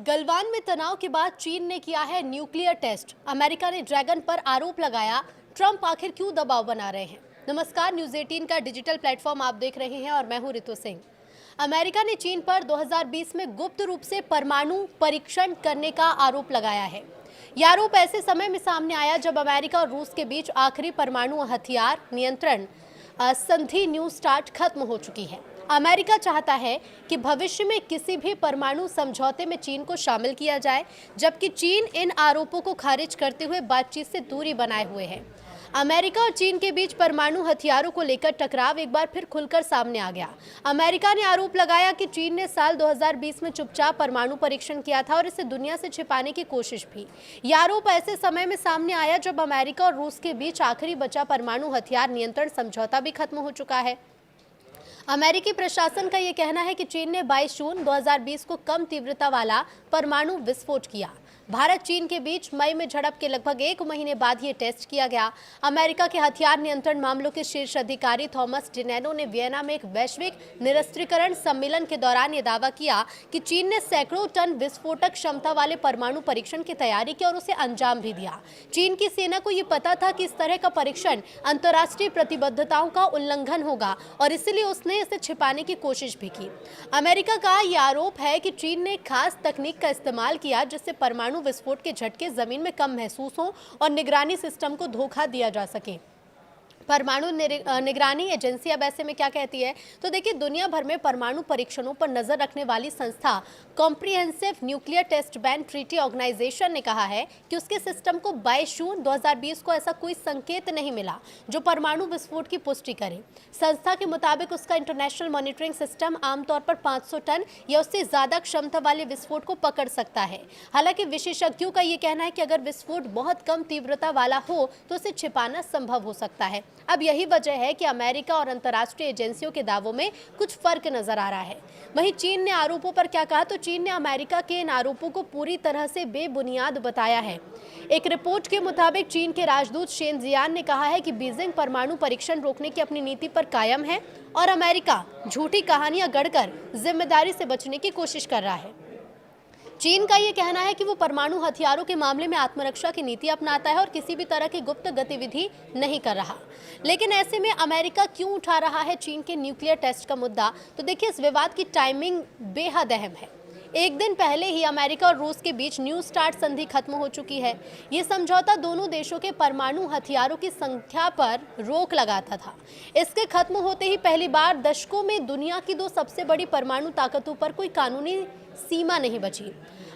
गलवान में तनाव के बाद चीन ने किया है न्यूक्लियर टेस्ट। अमेरिका ने ड्रैगन पर आरोप लगाया। ट्रंप आखिर क्यों दबाव बना रहे हैं? नमस्कार, न्यूज़ 18 का डिजिटल प्लेटफॉर्म आप देख रहे हैं और मैं हूं रितु सिंह। अमेरिका ने चीन पर 2020 में गुप्त रूप से परमाणु परीक्षण करने का आरोप लगाया है। यह आरोप ऐसे समय में सामने आया जब अमेरिका और रूस के बीच आखिरी परमाणु हथियार नियंत्रण संधि न्यू स्टार्ट खत्म हो चुकी है। अमेरिका चाहता है कि भविष्य में किसी भी परमाणु समझौते में चीन को शामिल किया जाए, जबकि चीन इन आरोपों को खारिज करते हुए बातचीत से दूरी बनाए हुए है। अमेरिका और चीन के बीच परमाणु हथियारों को लेकर टकराव एक बार फिर खुलकर सामने आ गया। अमेरिका ने आरोप लगाया कि चीन ने साल 2020 में चुपचाप परमाणु परीक्षण किया था और इसे दुनिया से छिपाने की कोशिश भी। यह आरोप ऐसे समय में सामने आया जब अमेरिका और रूस के बीच आखिरी बचा परमाणु हथियार नियंत्रण समझौता भी खत्म हो चुका है। अमेरिकी प्रशासन का यह कहना है कि चीन ने 22 जून 2020 को कम तीव्रता वाला परमाणु विस्फोट किया। भारत चीन के बीच मई में झड़प के लगभग 1 महीने बाद ये टेस्ट किया गया। अमेरिका के हथियार नियंत्रण मामलों के शीर्ष अधिकारी थॉमस डिनैनो ने वियना में एक वैश्विक निरस्त्रीकरण सम्मेलन के दौरान ये दावा किया कि चीन ने सैकड़ों टन विस्फोटक क्षमता वाले परमाणु परीक्षण की तैयारी की और उसे अंजाम भी दिया। चीन की सेना को ये पता था कि इस तरह का परीक्षण अंतर्राष्ट्रीय प्रतिबद्धताओं का उल्लंघन होगा और इसलिए उसने इसे छिपाने की कोशिश भी की। अमेरिका का यह आरोप है कि चीन ने खास तकनीक का इस्तेमाल किया जिससे परमाणु विस्फोट के झटके जमीन में कम महसूस हों और निगरानी सिस्टम को धोखा दिया जा सके। परमाणु निगरानी एजेंसी अब ऐसे में क्या कहती है? तो देखिए, दुनिया भर में परमाणु परीक्षणों पर नजर रखने वाली संस्था comprehensive nuclear test ban treaty organisation ने कहा है कि उसके सिस्टम को 22 जून 2020 को ऐसा कोई संकेत नहीं मिला जो परमाणु विस्फोट की पुष्टि करे। संस्था के मुताबिक उसका इंटरनेशनल मॉनिटरिंग सिस्टम आमतौर पर 500 टन या उससे ज्यादा क्षमता वाले विस्फोट को पकड़ सकता है। हालांकि विशेषज्ञों का ये कहना है कि अगर विस्फोट बहुत कम तीव्रता वाला हो तो उसे छिपाना संभव हो सकता है। अब यही वजह है कि अमेरिका और अंतर्राष्ट्रीय एजेंसियों के दावों में कुछ फर्क नजर आ रहा है। वहीं चीन ने आरोपों पर क्या कहा? तो चीन ने अमेरिका के इन आरोपों को पूरी तरह से बेबुनियाद बताया है। एक रिपोर्ट के मुताबिक चीन के राजदूत शेन जियान ने कहा है कि बीजिंग परमाणु परीक्षण रोकने की अपनी नीति पर कायम है और अमेरिका झूठी कहानियां गढ़कर जिम्मेदारी से बचने की कोशिश कर रहा है। चीन का ये कहना है कि वो परमाणु हथियारों के मामले में आत्मरक्षा की नीति अपनाता है और किसी भी तरह की गुप्त गतिविधि नहीं कर रहा। लेकिन ऐसे में अमेरिका क्यों उठा रहा है चीन के न्यूक्लियर टेस्ट का मुद्दा? तो देखिए, इस विवाद की टाइमिंग बेहद अहम है। एक दिन पहले ही अमेरिका और रूस के बीच न्यू स्टार्ट संधि खत्म हो चुकी है। ये समझौता दोनों देशों के परमाणु हथियारों की संख्या पर रोक लगाता था। इसके खत्म होते ही पहली बार दशकों में दुनिया की दो सबसे बड़ी परमाणु ताकतों पर कोई कानूनी सीमा नहीं बची।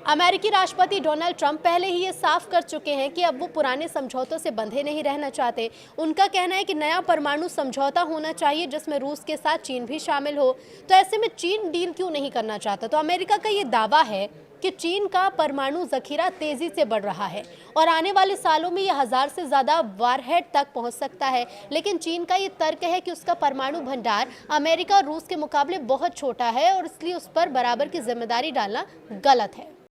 अमेरिकी राष्ट्रपति डोनाल्ड ट्रंप पहले ही ये साफ कर चुके हैं कि अब वो पुराने समझौतों से बंधे नहीं रहना चाहते। उनका कहना है कि नया परमाणु समझौता होना चाहिए जिसमें रूस के साथ चीन भी शामिल हो। तो ऐसे में चीन डील क्यों नहीं करना चाहता? तो अमेरिका का ये दावा है कि चीन का परमाणु जखीरा तेजी से बढ़ रहा है और आने वाले सालों में यह 1000 से ज्यादा वारहेड तक पहुंच सकता है। लेकिन चीन का ये तर्क है कि उसका परमाणु भंडार अमेरिका और रूस के मुकाबले बहुत छोटा है और इसलिए उस पर बराबर की जिम्मेदारी डालना गलत है।